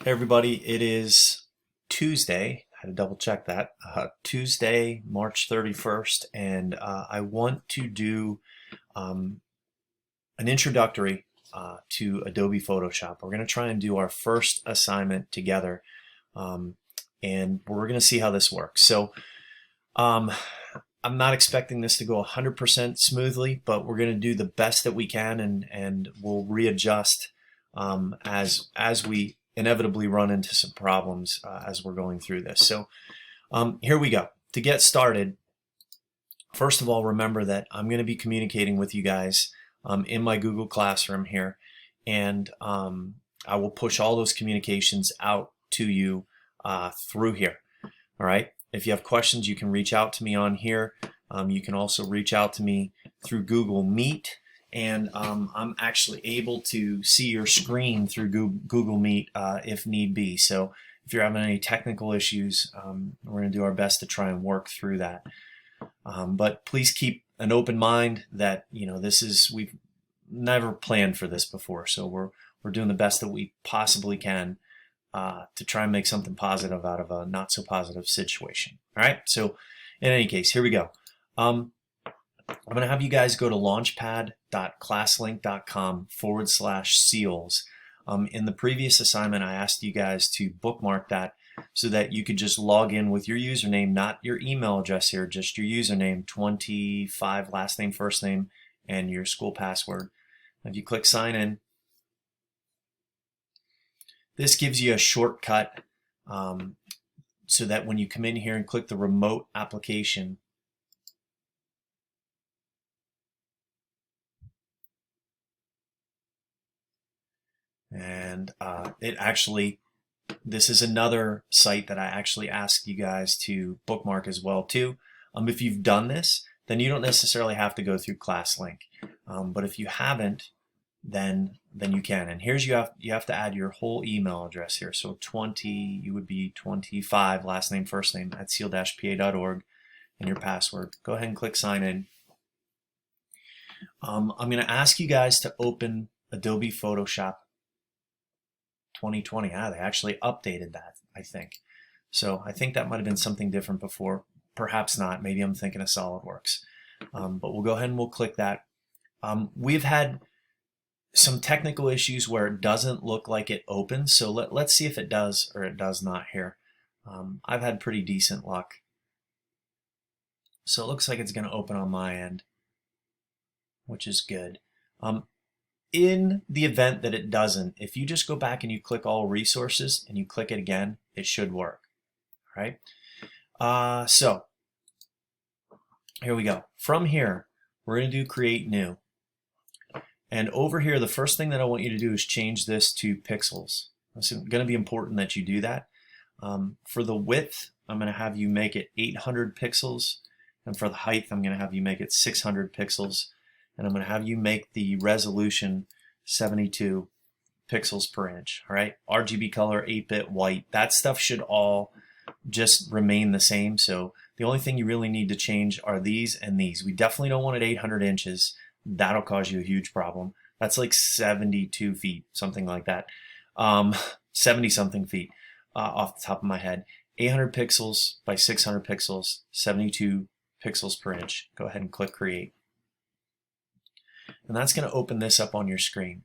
Hey everybody, it is Tuesday. I had to double check that. Tuesday, March 31st, and I want to do um, an introductory to Adobe Photoshop. We're going to try and do our first assignment together, um, and we're going to see how this works. So um, I'm not expecting this to go 100% smoothly, but we're going to do the best that we can, and we'll readjust as we inevitably run into some problems as we're going through this. So here we go. To get started, first of all, remember that I'm going to be communicating with you guys in my Google Classroom here, and I will push all those communications out to you through here. All right. If you have questions, you can reach out to me on here. You can also reach out to me through Google Meet, and I'm actually able to see your screen through Google Meet if need be. So if you're having any technical issues, we're going to do our best to try and work through that. But please keep an open mind that we've never planned for this before, so we're doing the best that we possibly can to try and make something positive out of a not so positive situation. All right. So in any case, here we go. I'm going to have you guys go to launchpad.classlink.com/seals. In the previous assignment, I asked you guys to bookmark that so that you could just log in with your username, not your email address here, just your username, 25, last name, first name, and your school password. If you click sign in, this gives you a shortcut so that when you come in here and click the remote application, and this is another site that I actually ask you guys to bookmark as well too. If you've done this, then you don't necessarily have to go through ClassLink, but if you haven't, then you can. And here's you have to add your whole email address here. So you would be 25, last name, first name, at seal-pa.org, and your password. Go ahead and click sign in. I'm going to ask you guys to open Adobe Photoshop 2020. They actually updated that, I think. So I think that might have been something different before. Perhaps not. Maybe I'm thinking of SolidWorks. But we'll go ahead and we'll click that. We've had some technical issues where it doesn't look like it opens. So let's see if it does or it does not here. I've had pretty decent luck. So it looks like it's going to open on my end, which is good. In the event that it doesn't, if you just go back and you click all resources and you click it again, it should work. All right. So here we go. From here, we're going to do create new. And over here, the first thing that I want you to do is change this to pixels. It's going to be important that you do that. For the width, I'm going to have you make it 800 pixels. And for the height, I'm going to have you make it 600 pixels. And I'm going to have you make the resolution 72 pixels per inch. All right. RGB color, 8-bit white. That stuff should all just remain the same. So the only thing you really need to change are these and these. We definitely don't want it 800 inches. That'll cause you a huge problem. That's like 72 feet, something like that. 70 something feet off the top of my head. 800 pixels by 600 pixels, 72 pixels per inch. Go ahead and click create. And that's going to open this up on your screen.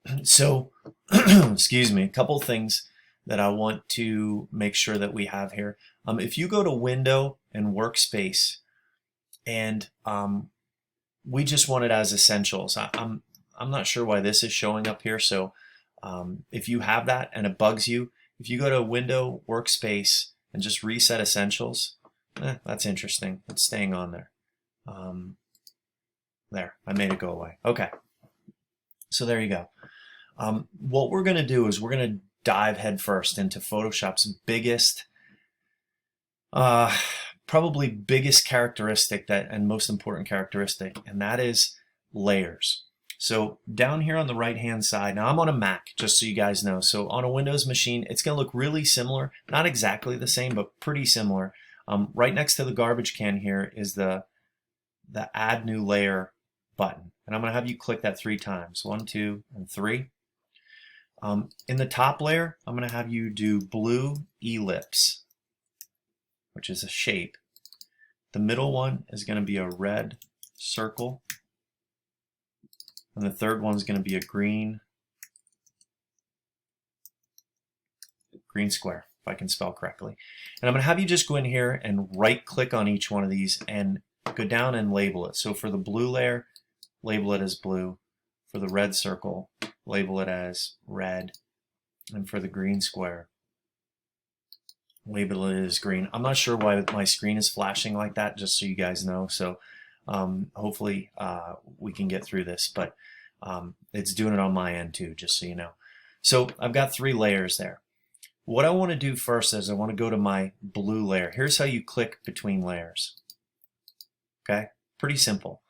Excuse me, a couple things that I want to make sure that we have here. If you go to Window and Workspace, and we just want it as essentials. I'm not sure why this is showing up here. So if you have that and it bugs you, if you go to Window, Workspace, and just reset essentials, that's interesting. It's staying on there. There, I made it go away. Okay, so there you go. What we're going to do is we're going to dive headfirst into Photoshop's biggest, probably biggest characteristic and most important characteristic, and that is layers. So down here on the right hand side, now I'm on a Mac, just so you guys know. So on a Windows machine, it's going to look really similar, not exactly the same, but pretty similar. Right next to the garbage can here is the add new layer button, and I'm going to have you click that 3 times, 1, 2, and 3. In the top layer, I'm going to have you do blue ellipse, which is a shape. The middle one is going to be a red circle. And the third one is going to be a green square, if I can spell correctly. And I'm going to have you just go in here and right click on each one of these and go down and label it. So for the blue layer, label it as blue. For the red circle, label it as red. And for the green square, label it as green. I'm not sure why my screen is flashing like that, just so you guys know. So hopefully we can get through this, but it's doing it on my end too, just so you know. So I've got 3 layers there. What I want to do first is I want to go to my blue layer. Here's how you click between layers. Okay, pretty simple.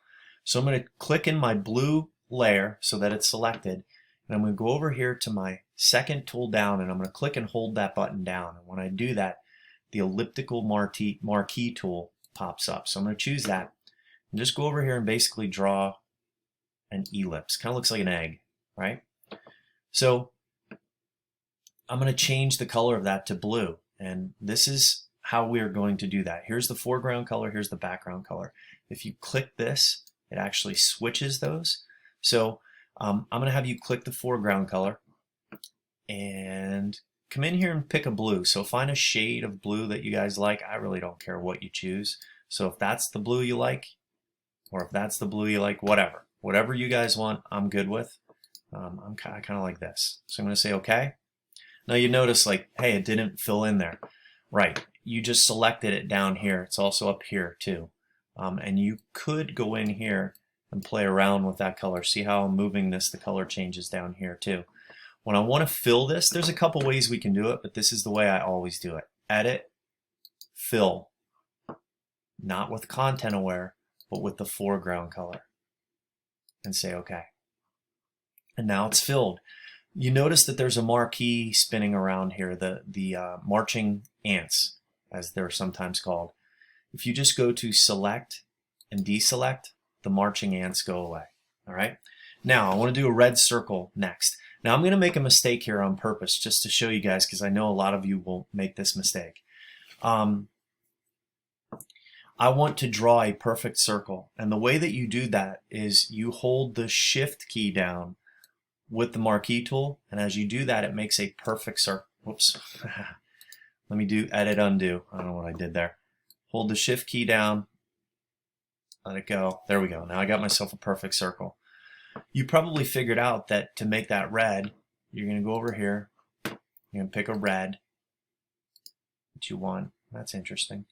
So I'm going to click in my blue layer so that it's selected, and I'm going to go over here to my second tool down, and I'm going to click and hold that button down. And when I do that, the Elliptical Marquee tool pops up. So I'm going to choose that and just go over here and basically draw an ellipse. Kind of looks like an egg, right? So I'm going to change the color of that to blue, and this is how we are going to do that. Here's the foreground color, here's the background color. If you click this, it actually switches those. So I'm going to have you click the foreground color and come in here and pick a blue. So find a shade of blue that you guys like. I really don't care what you choose. So if that's the blue you like, or if that's the blue you like, whatever you guys want, I'm good with. I kind of like this. So I'm going to say okay. Now you notice, like, hey, it didn't fill in there. Right, you just selected it down here. It's also up here too. And you could go in here and play around with that color. See how I'm moving this, the color changes down here too. When I want to fill this, there's a couple ways we can do it, but this is the way I always do it. Edit, fill. Not with content aware, but with the foreground color. And say okay. And now it's filled. You notice that there's a marquee spinning around here, the marching ants, as they're sometimes called. If you just go to select and deselect, the marching ants go away. All right. Now I want to do a red circle next. Now I'm going to make a mistake here on purpose just to show you guys, because I know a lot of you will make this mistake. I want to draw a perfect circle, and the way that you do that is you hold the Shift key down with the marquee tool, and as you do that, it makes a perfect circle. Whoops. Let me do edit undo. I don't know what I did there. Hold the Shift key down, let it go. There we go. Now I got myself a perfect circle. You probably figured out that to make that red, you're going to go over here, you're going to pick a red that you want. That's interesting.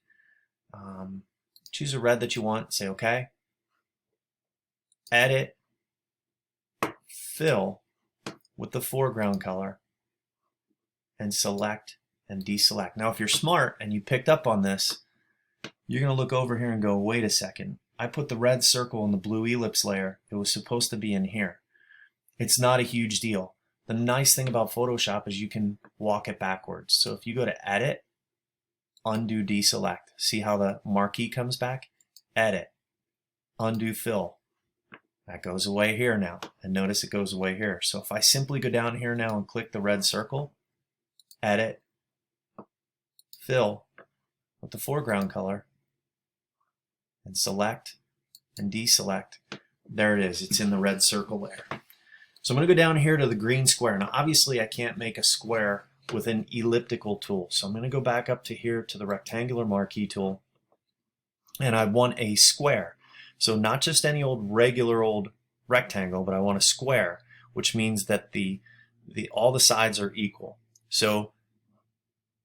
Choose a red that you want, say okay. Edit, fill with the foreground color, and select and deselect. Now if you're smart and you picked up on this, you're going to look over here and go, wait a second. I put the red circle in the blue ellipse layer. It was supposed to be in here. It's not a huge deal. The nice thing about Photoshop is you can walk it backwards. So if you go to edit, undo, deselect. See how the marquee comes back? Edit, undo, fill. That goes away here now. And notice it goes away here. So if I simply go down here now and click the red circle, edit, fill with the foreground color, and select and deselect, there it is. It's in the red circle layer. So I'm going to go down here to the green square. Now obviously I can't make a square with an elliptical tool. So I'm going to go back up to here to the rectangular marquee tool, and I want a square. So not just any old regular old rectangle, but I want a square, which means that all the sides are equal. So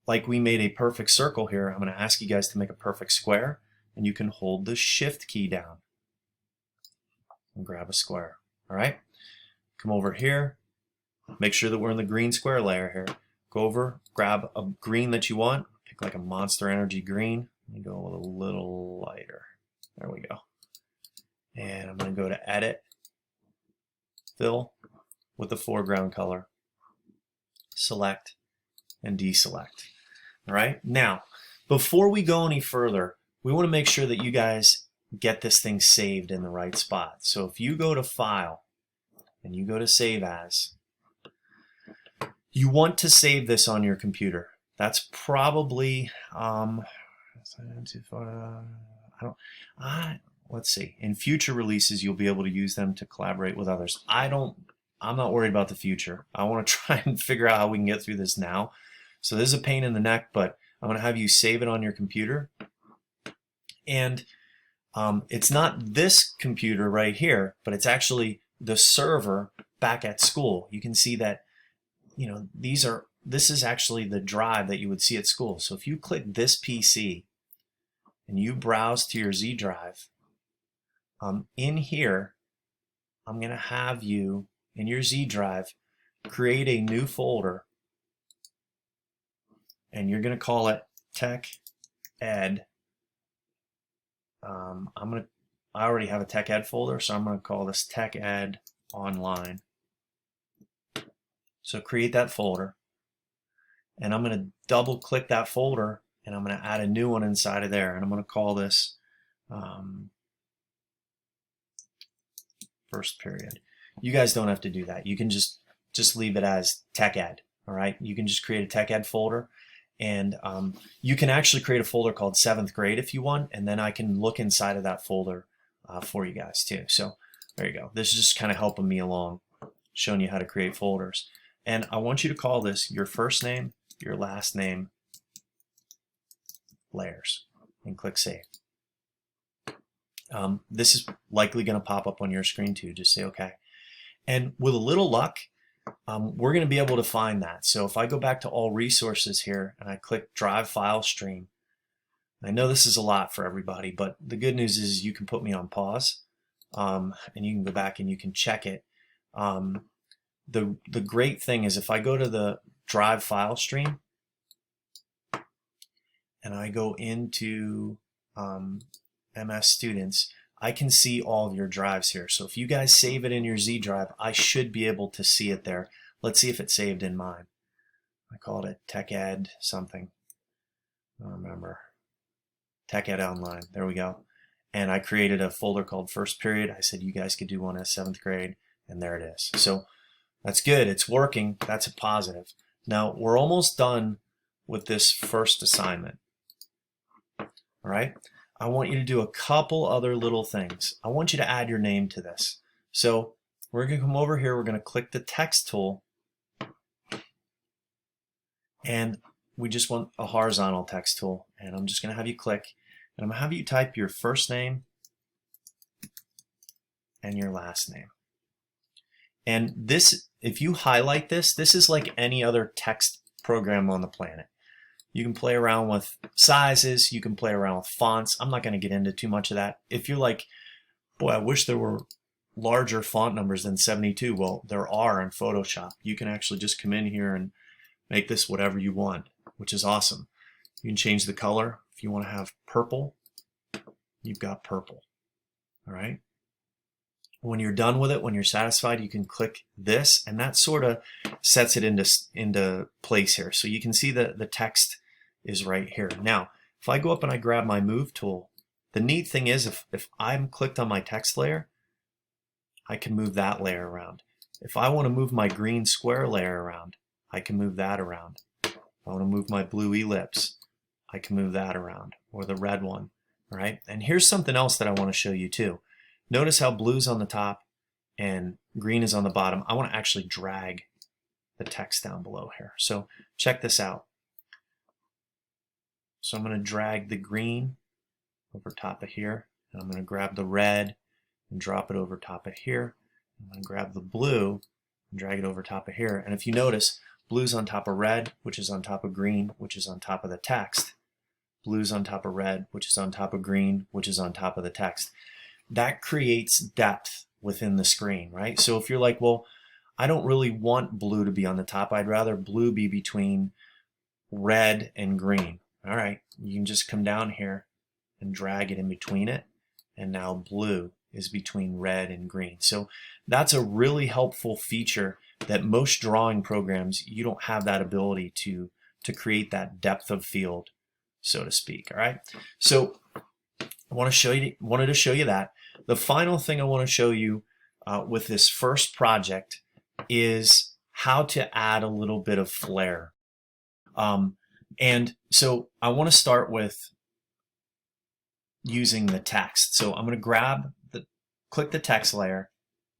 like we made a perfect circle here, I'm going to ask you guys to make a perfect square, and you can hold the Shift key down and grab a square. All right, come over here, make sure that we're in the green square layer here. Go over, grab a green that you want, pick like a Monster Energy green, and go with a little lighter. There we go. And I'm going to go to edit, fill with the foreground color, select and deselect. All right, now before we go any further, we want to make sure that you guys get this thing saved in the right spot. So if you go to File and you go to Save As, You want to save this on your computer. That's probably let's see. In future releases, you'll be able to use them to collaborate with others. I'm not worried about the future. I want to try and figure out how we can get through this now. So this is a pain in the neck, but I'm going to have you save it on your computer. And it's not this computer right here, but it's actually the server back at school. You can see that, you know, this is actually the drive that you would see at school. So if you click this PC and you browse to your Z drive, in here, I'm going to have you, in your Z drive, create a new folder, and you're going to call it Tech Ed. I already have a Tech Ed folder, so I'm going to call this Tech Ed Online. So create that folder, and I'm going to double click that folder, and I'm going to add a new one inside of there, and I'm going to call this first period. You guys don't have to do that. You can just leave it as Tech Ed. All right, you can just create a Tech Ed folder, and you can actually create a folder called 7th grade if you want, and then I can look inside of that folder for you guys too. So there you go. This is just kind of helping me along, showing you how to create folders. And I want you to call this your first name, your last name, layers, and click save. This is likely going to pop up on your screen too. Just say okay. And with a little luck, we're going to be able to find that. So if I go back to all resources here and I click drive file stream, I know this is a lot for everybody, but the good news is you can put me on pause, and you can go back and you can check it. The great thing is if I go to the drive file stream and I go into MS Students, I can see all of your drives here. So if you guys save it in your Z drive, I should be able to see it there. Let's see if it's saved in mine. I called it Tech Ed something. I don't remember. Tech Ed Online. There we go. And I created a folder called First Period. I said you guys could do one as 7th grade, and there it is. So that's good. It's working. That's a positive. Now we're almost done with this first assignment. All right. I want you to do a couple other little things. I want you to add your name to this. So we're going to come over here. We're going to click the text tool, and we just want a horizontal text tool. And I'm just going to have you click, and I'm going to have you type your first name and your last name. And this, if you highlight this, this is like any other text program on the planet. You can play around with sizes, you can play around with fonts. I'm not going to get into too much of that. If you're like, boy, I wish there were larger font numbers than 72, well, there are in Photoshop. You can actually just come in here and make this whatever you want, which is awesome. You can change the color. If you want to have purple, you've got purple. All right. When you're done with it, when you're satisfied, you can click this, and that sort of sets it into place here. So you can see the text is right here. Now, if I go up and I grab my move tool, the neat thing is if I'm clicked on my text layer, I can move that layer around. If I want to move my green square layer around, I can move that around. If I want to move my blue ellipse, I can move that around, or the red one. All right. And here's something else that I want to show you too. Notice how blue's on the top and green is on the bottom. I want to actually drag the text down below here. So check this out. So I'm going to drag the green over top of here, and I'm going to grab the red and drop it over top of here. I'm going to grab the blue and drag it over top of here. And if you notice, blue's on top of red, which is on top of green, which is on top of the text. Blue's on top of red, which is on top of green, which is on top of the text. That creates depth within the screen, right? So if you're like, well, I don't really want blue to be on the top. I'd rather blue be between red and green. All right, you can just come down here and drag it in between it, and now blue is between red and green. So that's a really helpful feature that most drawing programs, you don't have that ability to create that depth of field, so to speak. All right, so I wanted to show you that. The final thing I want to show you with this first project is how to add a little bit of flair. And so I want to start with using the text. So I'm going to click the text layer.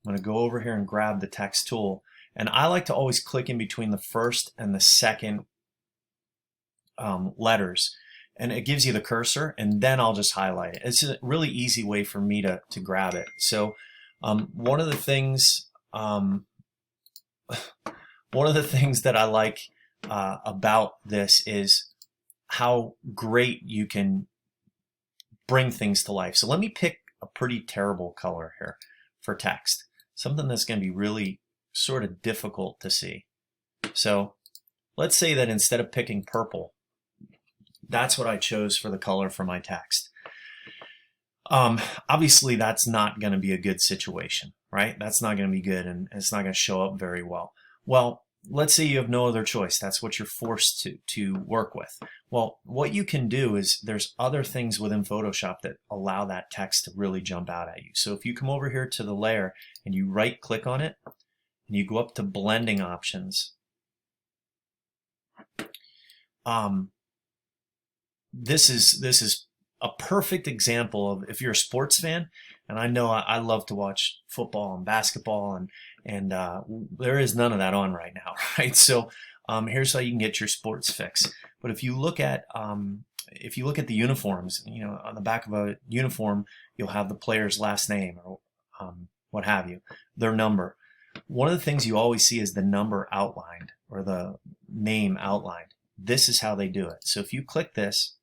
I'm going to go over here and grab the text tool. And I like to always click in between the first and the second letters. And it gives you the cursor, and then I'll just highlight it. It's a really easy way for me to grab it. So one of the things that I like about this is how great you can bring things to life. So let me pick a pretty terrible color here for text, something that's going to be really sort of difficult to see. So let's say that instead of picking purple, that's what I chose for the color for my text. Obviously that's not going to be a good situation, right? That's not going to be good, and it's not going to show up very well. Well, let's say you have no other choice. That's what you're forced to work with. Well, what you can do is there's other things within Photoshop that allow that text to really jump out at you. So if you come over here to the layer and you right click on it and you go up to blending options, this is a perfect example of if you're a sports fan, and I know I love to watch football and basketball, and there is none of that on right now, right? So here's how you can get your sports fix. But if you look at the uniforms, you know, on the back of a uniform, you'll have the player's last name or what have you, their number. One of the things you always see is the number outlined or the name outlined. This is how they do it. So if you click this,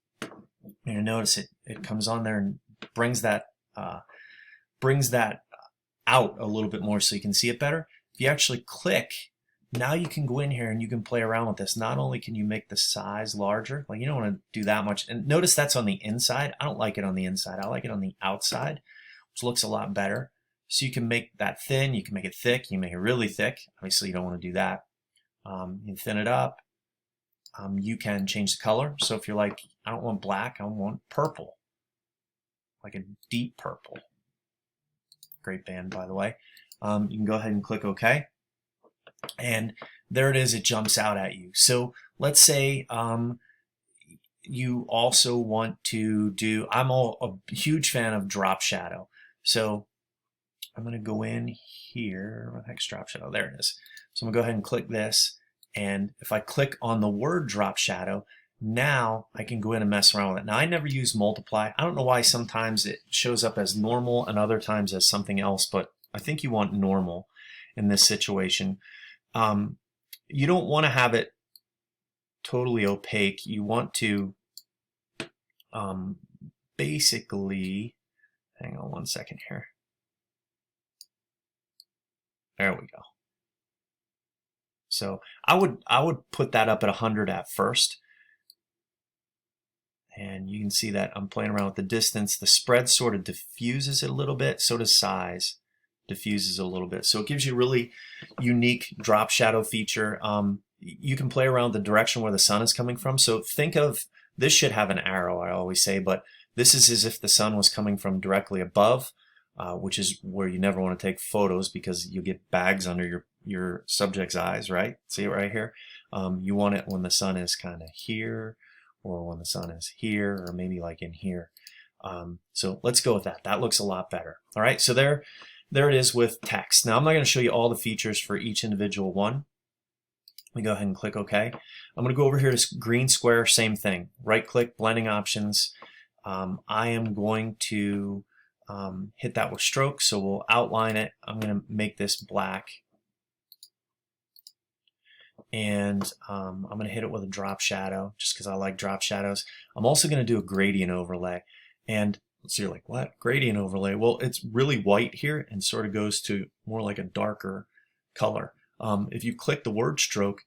you're gonna notice it comes on there and brings that out a little bit more so you can see it better. If you actually click, now you can go in here and you can play around with this. Not only can you make the size larger, like you don't want to do that much. And notice that's on the inside. I don't like it on the inside. I like it on the outside, which looks a lot better. So you can make that thin, you can make it thick, you can make it really thick. Obviously you don't want to do that. You can thin it up. You can change the color. So if you're like, I don't want black, I want purple, like a deep purple. Great band, by the way. You can go ahead and click OK. And there it is, it jumps out at you. So let's say you also want to do, I'm a huge fan of drop shadow. So I'm going to go in here, what the heck's drop shadow? There it is. So I'm going to go ahead and click this. And if I click on the word drop shadow, now I can go in and mess around with it. Now I never use multiply. I don't know why sometimes it shows up as normal and other times as something else, but I think you want normal in this situation. You don't want to have it totally opaque. You want to basically, hang on one second here. There we go. So I would put that up at 100 at first. And you can see that I'm playing around with the distance. The spread sort of diffuses it a little bit. So does size diffuses a little bit. So it gives you a really unique drop shadow feature. You can play around the direction where the sun is coming from. So think of, this should have an arrow, I always say, but this is as if the sun was coming from directly above, which is where you never want to take photos because you get bags under your subject's eyes, right? See it right here? You want it when the sun is kind of here, or when the sun is here, or maybe like in here. So let's go with that. That looks a lot better. All right, so there it is with text. Now I'm not going to show you all the features for each individual one. Let me go ahead and click OK. I'm going to go over here to green square, same thing. Right click, blending options. I am going to hit that with stroke, so we'll outline it. I'm going to make this black. And I'm going to hit it with a drop shadow just because I like drop shadows. I'm also going to do a gradient overlay. And so you're like, what? Gradient overlay? Well, it's really white here and sort of goes to more like a darker color. If you click the word stroke,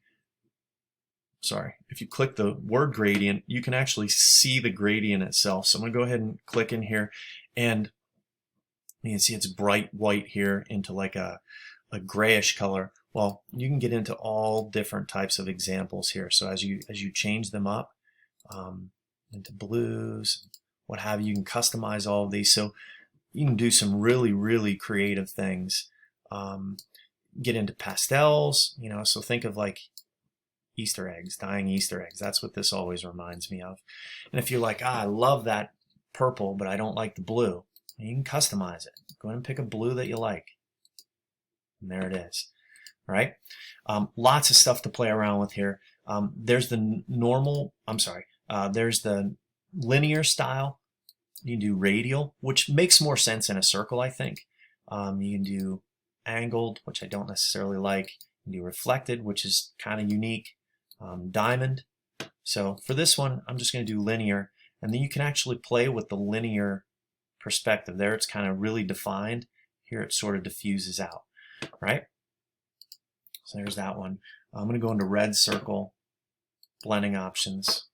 if you click the word gradient, you can actually see the gradient itself. So I'm going to go ahead and click in here, and you can see it's bright white here into like a grayish color. Well, you can get into all different types of examples here. So as you change them up into blues, what have you, you can customize all of these. So you can do some really, really creative things. get into pastels, you know, so think of like Easter eggs, dyeing Easter eggs. That's what this always reminds me of. And if you're like, I love that purple, but I don't like the blue, you can customize it. Go ahead and pick a blue that you like. And there it is. All right. Lots of stuff to play around with here. There's the there's the linear style. You can do radial, which makes more sense in a circle, I think. You can do angled, which I don't necessarily like. You can do reflected, which is kind of unique. Diamond. So for this one, I'm just going to do linear, and then you can actually play with the linear perspective. There it's kind of really defined. Here it sort of diffuses out, right? So there's that one. I'm going to go into red circle, blending options.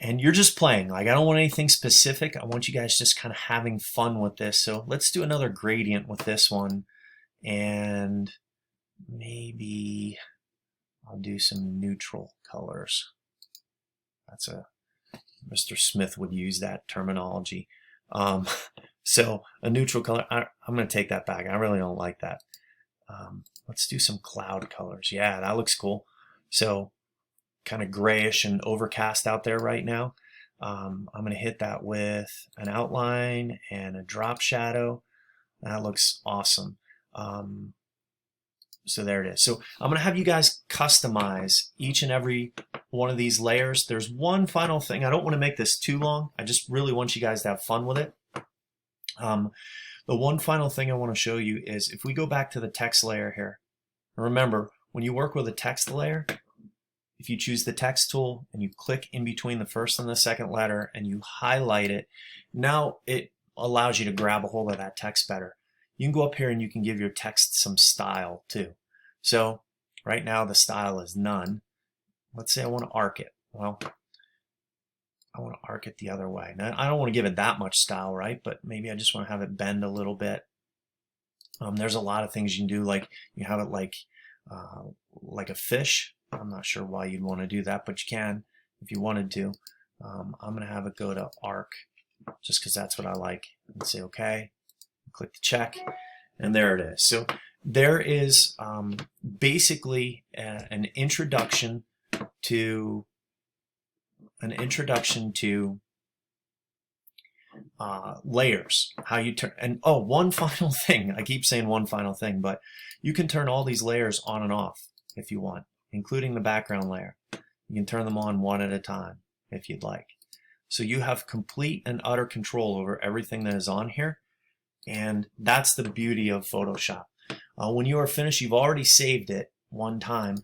And you're just playing. Like, I don't want anything specific. I want you guys just kind of having fun with this. So let's do another gradient with this one. And maybe I'll do some neutral colors. That's Mr. Smith would use that terminology. So a neutral color, I'm going to take that back. I really don't like that. Let's do some cloud colors. Yeah, that looks cool. So kind of grayish and overcast out there right now. I'm going to hit that with an outline and a drop shadow. That looks awesome. So there it is. So I'm going to have you guys customize each and every one of these layers. There's one final thing. I don't want to make this too long. I just really want you guys to have fun with it. The one final thing I want to show you is if we go back to the text layer here. Remember, when you work with a text layer, if you choose the text tool and you click in between the first and the second letter and you highlight it, now it allows you to grab a hold of that text better. You can go up here and you can give your text some style too. So right now the style is none. Let's say I want to arc it. Well, I want to arc it the other way. Now, I don't want to give it that much style, right? But maybe I just want to have it bend a little bit. There's a lot of things you can do, like you have it like a fish. I'm not sure why you'd want to do that, but you can if you wanted to. I'm going to have it go to arc just because that's what I like. And say OK. Click the check, and there it is. So there is basically an introduction to layers. How you turn, and oh, one final thing. I keep saying one final thing, but you can turn all these layers on and off if you want, including the background layer. You can turn them on one at a time if you'd like. So you have complete and utter control over everything that is on here. And that's the beauty of Photoshop. When you are finished, you've already saved it one time.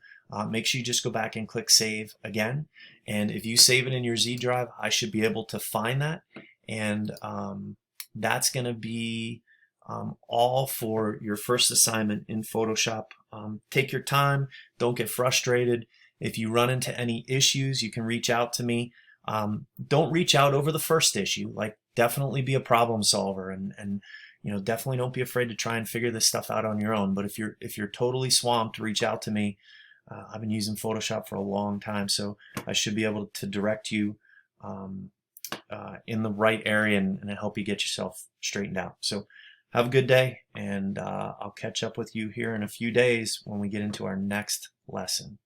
Make sure you just go back and click save again. And if you save it in your Z drive, I should be able to find that. And that's going to be all for your first assignment in Photoshop. Take your time. Don't get frustrated. If you run into any issues, you can reach out to me. Don't reach out over the first issue. Like, definitely be a problem solver, and you know, definitely don't be afraid to try and figure this stuff out on your own. But if you're totally swamped, reach out to me. I've been using Photoshop for a long time, so I should be able to direct you in the right area and help you get yourself straightened out. So have a good day, and I'll catch up with you here in a few days when we get into our next lesson.